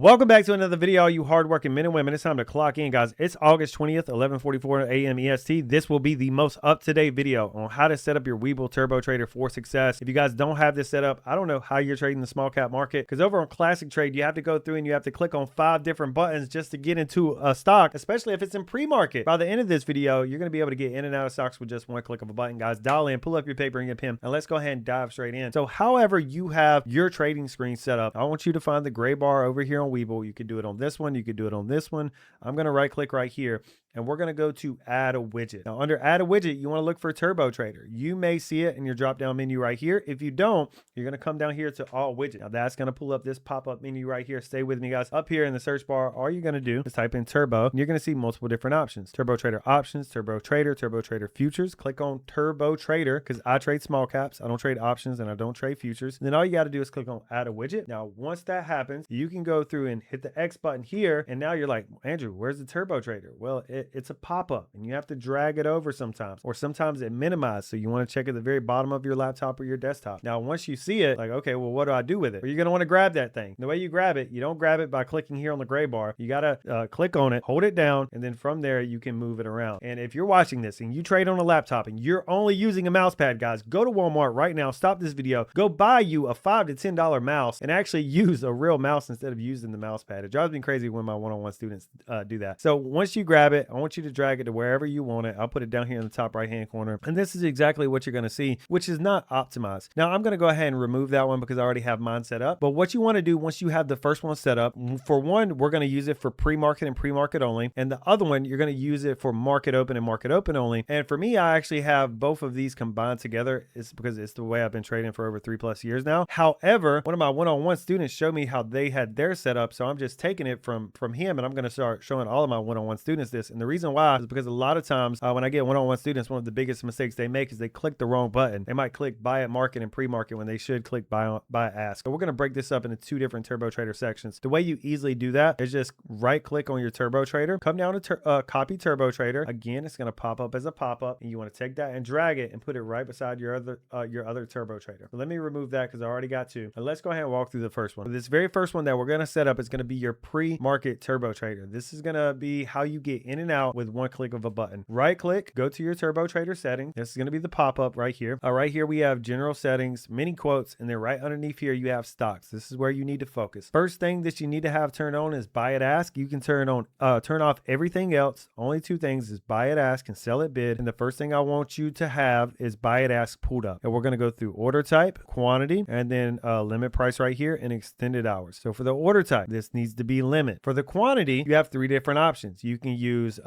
Welcome back to another video, all you hardworking men and women. It's time to clock in, guys. It's August 20th, 11:44 a.m. EST. This will be the most up-to-date video on how to set up your Webull Turbo Trader for success. If you guys don't have this set up, I don't know how you're trading the small cap market, because over on Classic Trade, you have to go through and you have to click on 5 different buttons just to get into a stock, especially if it's in pre-market. By the end of this video, you're going to be able to get in and out of stocks with just one click of a button, guys. Dial in, pull up your paper and your pen, and let's go ahead and dive straight in. So however you have your trading screen set up, I want you to find the gray bar over here on Webull. You can do it on this one. You could do it on this one. I'm going to right click right here and we're going to go to add a widget. Now under add a widget, you want to look for Turbo Trader. You may see it in your drop down menu right here. If you don't, you're going to come down here to all widget. Now that's going to pull up this pop-up menu right here. Stay with me, guys. Up here in the search bar, all you're going to do is type in Turbo and you're going to see multiple different options. Turbo Trader options, Turbo Trader futures. Click on Turbo Trader because I trade small caps. I don't trade options and I don't trade futures. And then all you got to do is click on add a widget. Now once that happens, you can go through and hit the X button here. And now you're like, Andrew, where's the Turbo Trader? Well, it's a pop-up and you have to drag it over sometimes, or sometimes it minimized. So you want to check at the very bottom of your laptop or your desktop. Now, once you see it, like, okay, well, what do I do with it? Well, you're going to want to grab that thing. The way you grab it, you don't grab it by clicking here on the gray bar. You got to click on it, hold it down, and then from there, you can move it around. And if you're watching this and you trade on a laptop and you're only using a mouse pad, guys, go to Walmart right now, stop this video, go buy you a $5 to $10 mouse and actually use a real mouse instead of using the mouse pad. It drives me crazy when my one-on-one students do that. So once you grab it, I want you to drag it to wherever you want it. I'll put it down here in the top right-hand corner. And this is exactly what you're going to see, which is not optimized. Now I'm going to go ahead and remove that one because I already have mine set up. But what you want to do once you have the first one set up, for one, we're going to use it for pre-market and pre-market only. And the other one, you're going to use it for market open and market open only. And for me, I actually have both of these combined together. It's because it's the way I've been trading for over 3+ years now. However, one of my one-on-one students showed me how they had their setup. So I'm just taking it from him and I'm going to start showing all of my one-on-one students this. And the reason why is because a lot of times when I get one-on-one students, one of the biggest mistakes they make is they click the wrong button. They might click buy at market and pre-market when they should click buy at ask. So we're going to break this up into 2 different Turbo Trader sections. The way you easily do that is just right click on your Turbo Trader, come down to copy Turbo Trader. Again, it's going to pop up as a pop-up and you want to take that and drag it and put it right beside your other Turbo Trader. So let me remove that because I already got 2. And let's go ahead and walk through the first one. So this very first one that we're going to set up is going to be your pre-market Turbo Trader. This is going to be how you get in and out with one click of a button. Right click, go to your Turbo Trader setting. This is going to be the pop-up right here. Right here we have general settings, mini quotes, and then right underneath here you have stocks. This is where you need to focus. First thing that you need to have turned on is buy it ask. You can turn off everything else. Only 2 things is buy it ask and sell it bid. And the first thing I want you to have is buy it ask pulled up. And we're going to go through order type, quantity, and then limit price right here and extended hours. So for the order type, this needs to be limit. For the quantity, you have 3 different options. You can use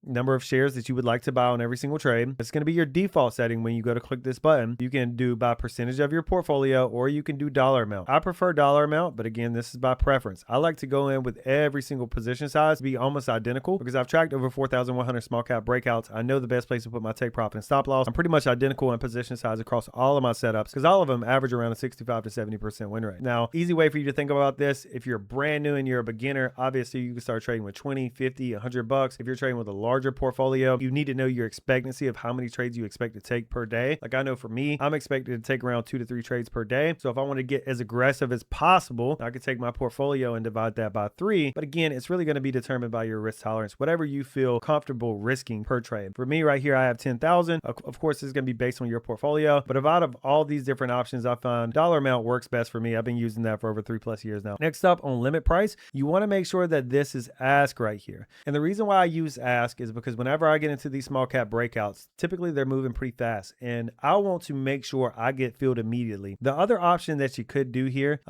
number of shares that you would like to buy on every single trade. It's going to be your default setting when you go to click this button. You can do by percentage of your portfolio or you can do dollar amount. I prefer dollar amount, but again, this is by preference. I like to go in with every single position size to be almost identical because I've tracked over 4,100 small cap breakouts. I know the best place to put my take profit and stop loss. I'm pretty much identical in position size across all of my setups because all of them average around a 65 to 70% win rate. Now, easy way for you to think about this, if you're brand new and you're a beginner, obviously you can start trading with 20, 50, 100 bucks. If you're trading with a larger portfolio, you need to know your expectancy of how many trades you expect to take per day. Like I know for me, I'm expected to take around 2 to 3 trades per day. So if I want to get as aggressive as possible, I could take my portfolio and divide that by 3. But again, it's really going to be determined by your risk tolerance, whatever you feel comfortable risking per trade. For me right here, I have 10,000. Of course, this is going to be based on your portfolio, but out of all these different options, I find dollar amount works best for me. I've been using that for over 3+ years now. Next up on limit price, you want to make sure that this is ask right here. And the reason why I use ask is because whenever I get into these small cap breakouts, typically they're moving pretty fast and I want to make sure I get filled immediately. The other option that you could do here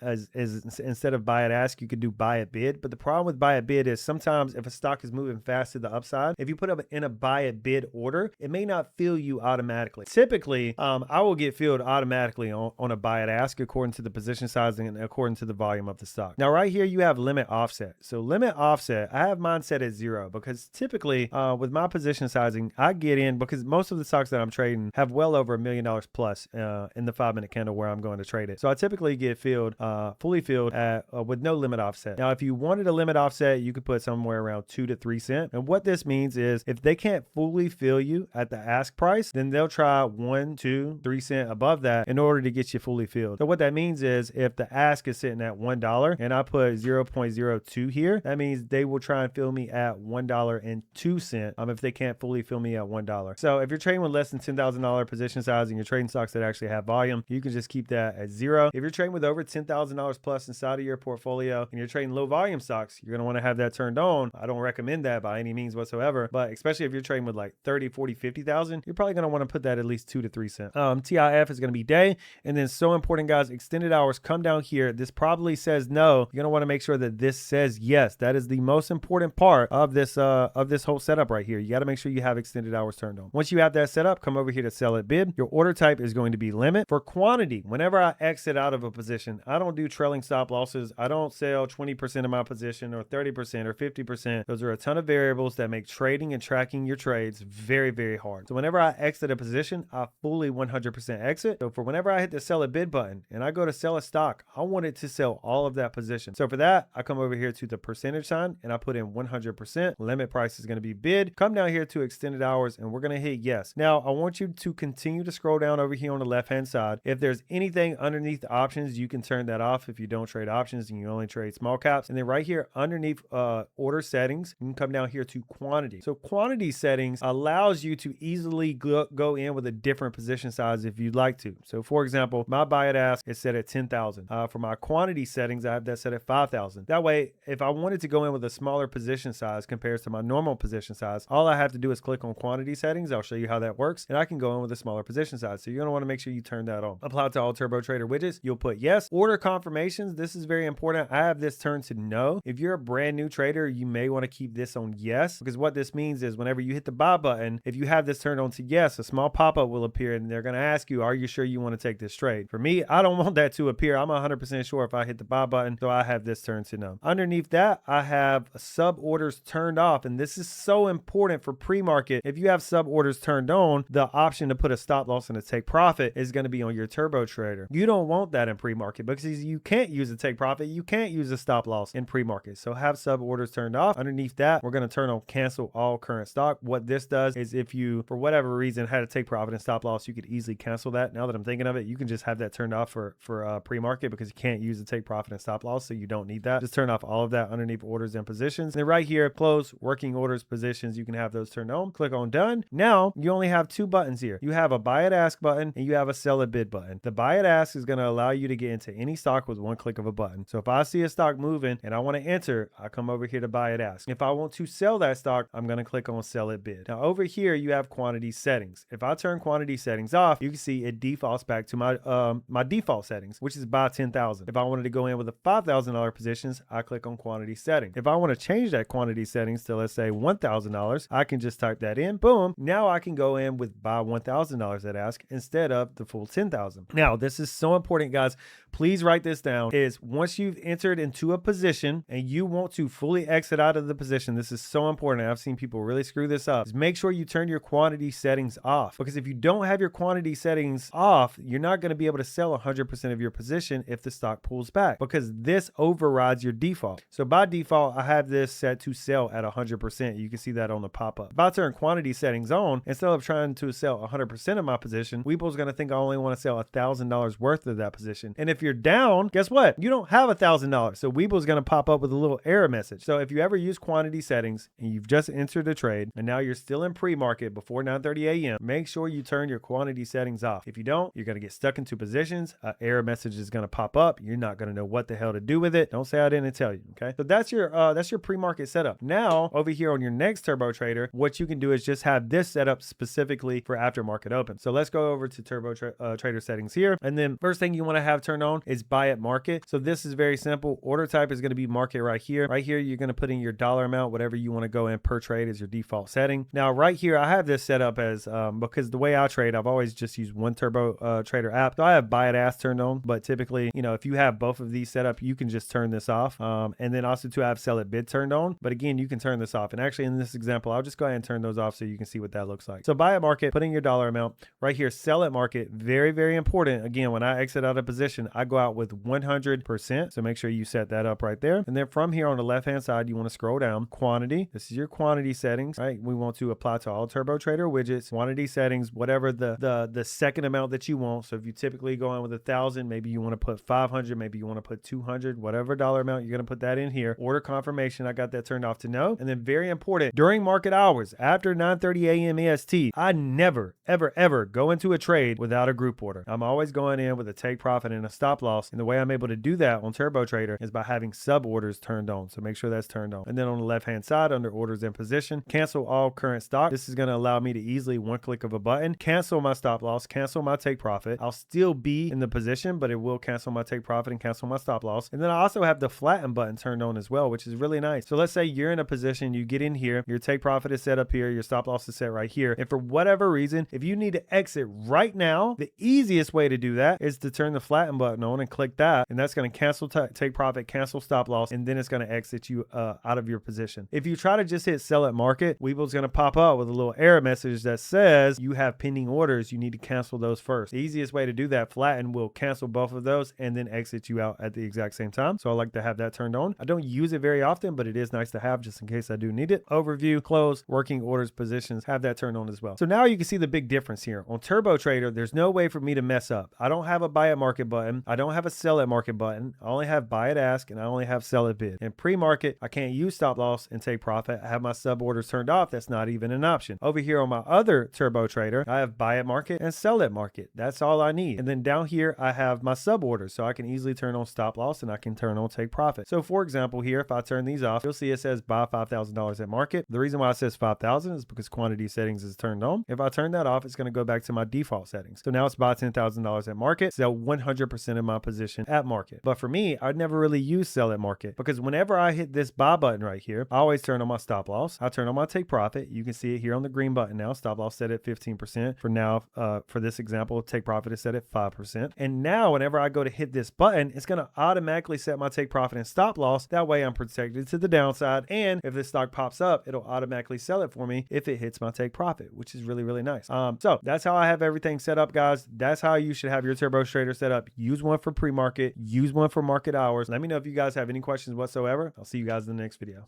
is instead of buy it ask, you could do buy it bid. But the problem with buy it bid is sometimes if a stock is moving fast to the upside, if you put up in a buy it bid order, it may not fill you automatically. Typically, I will get filled automatically on a buy it ask according to the position size and according to the volume of the stock. Now right here you have limit offset. So limit offset, I have mine set at 0 because typically with my position sizing, I get in because most of the stocks that I'm trading have well over $1 million plus in the 5-minute candle where I'm going to trade it. So I typically get filled, fully filled with no limit offset. Now, if you wanted a limit offset, you could put somewhere around 2 to 3 cents. And what this means is if they can't fully fill you at the ask price, then they'll try 1, 2, 3 cents above that in order to get you fully filled. So what that means is if the ask is sitting at $1, $1 and I put 0.02 here, that means they will try and fill me at $1.02 if they can't fully fill me at $1. So if you're trading with less than $10,000 position size and you're trading stocks that actually have volume, you can just keep that at 0. If you're trading with over $10,000 plus inside of your portfolio and you're trading low volume stocks, you're going to want to have that turned on. I don't recommend that by any means whatsoever, but especially if you're trading with like 30, 40, 50,000, you're probably going to want to put that at least 2 to 3 cents. TIF is going to be day. And then so important, guys, extended hours, come down here. This probably says no. You're going to want to make sure that this says yes. That is the most important part of this whole setup right here. You got to make sure you have extended hours turned on. Once you have that set up, come over here to sell at bid. Your order type is going to be limit. For quantity, whenever I exit out of a position, I don't do trailing stop losses. I don't sell 20% of my position or 30% or 50%. Those are a ton of variables that make trading and tracking your trades very, very hard. So whenever I exit a position, I fully 100% exit. So for whenever I hit the sell a bid button and I go to sell a stock, I want it to sell all of that position. So for that, I come over here to the percentage sign and I put in 100%. Limit price is going to be bid. Come down here to extended hours and we're going to hit yes. Now I want you to continue to scroll down over here on the left hand side. If there's anything underneath the options, you can turn that off if you don't trade options and you only trade small caps. And then right here underneath order settings, you can come down here to quantity. So quantity settings allows you to easily go in with a different position size if you'd like to. So for example, my buy at ask is set at 10,000. For my quantity settings, I have that set at 5,000. That way, if I wanted to go in with a smaller position size compared to my normal position size, all I have to do is click on quantity settings. I'll show you how that works, and I can go in with a smaller position size. So you're going to want to make sure you turn that on. Apply to all Turbo Trader widgets. You'll put yes. Order confirmations. This is very important. I have this turned to no. If you're a brand new trader, you may want to keep this on yes, because what this means is whenever you hit the buy button, if you have this turned on to yes, a small pop-up will appear and they're going to ask you, are you sure you want to take this trade? For me, I don't want that to appear. I'm 100% sure if I hit the buy button, so I have this turned to no. Underneath that, I have sub orders turned off, and this is so important for pre-market. If you have sub orders turned on, the option to put a stop loss and a take profit is going to be on your Turbo Trader. You don't want that in pre-market because you can't use a take profit. You can't use a stop loss in pre-market. So have sub orders turned off. Underneath that, we're going to turn on cancel all current stock. What this does is if you, for whatever reason, had a take profit and stop loss, you could easily cancel that. Now that I'm thinking of it, you can just have that turned off for pre-market because you can't use the take profit and stop loss, so you don't need that. Just turn off all of that underneath orders and positions. And then right here, close working orders positions, you can have those turned on. Click on done. Now you only have two buttons here. You have a buy at ask button and you have a sell at bid button. The buy at ask is going to allow you to get into any stock with one click of a button. So if I see a stock moving and I want to enter, I come over here to buy at ask. If I want to sell that stock, I'm going to click on sell at bid. Now over here, you have quantity settings. If I turn quantity settings off, you can see it defaults back to my default settings, which is buy 10,000. If I wanted to go in with a $5,000 positions, I click on quantity settings. If I want to change that quantity settings to, let's say, $1,000, I can just type that in. Boom. Now I can go in with buy $1,000 at ask instead of the full 10,000. Now, this is so important, guys. Please write this down. Is once you've entered into a position and you want to fully exit out of the position, this is so important. I've seen people really screw this up. Is make sure you turn your quantity settings off, because if you don't have your quantity settings off, you're not going to be able to sell 100% of your position if the stock pulls back, because this overrides your default. So by default, I have this set to sell at 100%. You can see that on the pop-up. If I turn quantity settings on, instead of trying to sell 100% of my position, Webull's going to think I only want to sell $1,000 worth of that position. And if you're down, guess what? You don't have $1,000. So Webull's going to pop up with a little error message. So if you ever use quantity settings and you've just entered a trade and now you're still in pre-market before 9:30 a.m., make sure you turn your quantity settings off. If you don't, you're going to get stuck into positions. An error message is going to pop up. You're not going to know what the hell to do with it. Don't say I didn't tell you. Okay. So that's your pre-market setup. Now over here on your next Turbo Trader, what you can do is just have this set up specifically for aftermarket open. So let's go over to Turbo Trader settings here. And then first thing you want to have turned on is buy at market. So this is very simple. Order type is going to be market right here. Right here, you're going to put in your dollar amount, whatever you want to go in per trade is your default setting. Now right here, I have this set up as, because the way I trade, I've always just used one Turbo Trader app. So I have buy at ask turned on, but typically, if you have both of these set up, you can just turn this off. And then also to have sell at bid turned on, but again, you can turn this off. And actually in this example, I'll just go ahead and turn those off so you can see what that looks like. So buy at market, put in your dollar amount. Right here, sell at market, very, very important. Again, when I exit out of position, I go out with 100%. So make sure you set that up right there. And then from here on the left-hand side, you want to scroll down. Quantity, this is your quantity settings, right? We want to apply to all Turbo Trader widgets, quantity settings, whatever the second amount that you want. So if you typically go in with 1,000, maybe you want to put 500, maybe you want to put $200, whatever dollar amount, you're going to put that in here. Order confirmation, I got that turned off to no. And then very important, during market hours, after 9:30 a.m. EST, I never, ever go into a trade without a group order. I'm always going in with a take profit and a stop loss. And the way I'm able to do that on Turbo Trader is by having sub orders turned on. So make sure that's turned on. And then on the left-hand side under orders in position, cancel all current stock. This is going to allow me to easily one click of a button, cancel my stop loss, cancel my take profit. I'll still be in the position, but it will cancel my take profit and cancel my stop loss. And then I also have the flatten button turned on as well, which is really nice. So let's say you're in a position, you get in here, your take profit is set up here, your stop loss is set right here. And for whatever reason, if you need to exit right now, the easiest way to do that is to turn the flatten button on and click that. And that's going to cancel take profit, cancel stop loss, and then it's going to exit you out of your position. If you try to just hit sell at market, Webull's going to pop up with a little error message that says you have pending orders. You need to cancel those first. The easiest way to do that, flatten, will cancel both of those and then exit you out at the exact same time. So I like to have that turned on. I don't use it very often, but it is nice to have just in case I do need it. Overview, close, working orders, positions, have that turned on as well. So now you can see the big difference here. On Turbo Trader, there's no way for me to mess up. I don't have a buy at market button. I don't have a sell at market button. I only have buy at ask and I only have sell at bid. In pre-market, I can't use stop loss and take profit. I have my sub orders turned off. That's not even an option. Over here on my other Turbo Trader, I have buy at market and sell at market. That's all I need. And then down here, I have my sub orders. So I can easily turn on stop loss and I can turn on take profit. So for example, here, if I turn these off, you'll see it says buy $5,000 at market. The reason why it says 5,000 is because quantity settings is turned on. If I turn that off, it's going to go back to my default settings. So now it's buy $10,000 at market, sell 100% of my position at market. But for me, I'd never really use sell at market because whenever I hit this buy button right here, I always turn on my stop loss. I turn on my take profit. You can see it here on the green button now. Stop loss set at 15%. For now, for this example, take profit is set at 5%. And now whenever I go to hit this button, it's going to automatically set my take profit and stop loss. That way I'm protected to the downside. And if this stock pops up, it'll automatically sell it for me if it hits my take profit, which is really, really nice. So that's how I have everything set up, guys. That's how you should have your Turbo Trader set up. Use one for pre-market, use one for market hours. Let me know if you guys have any questions whatsoever. I'll see you guys in the next video.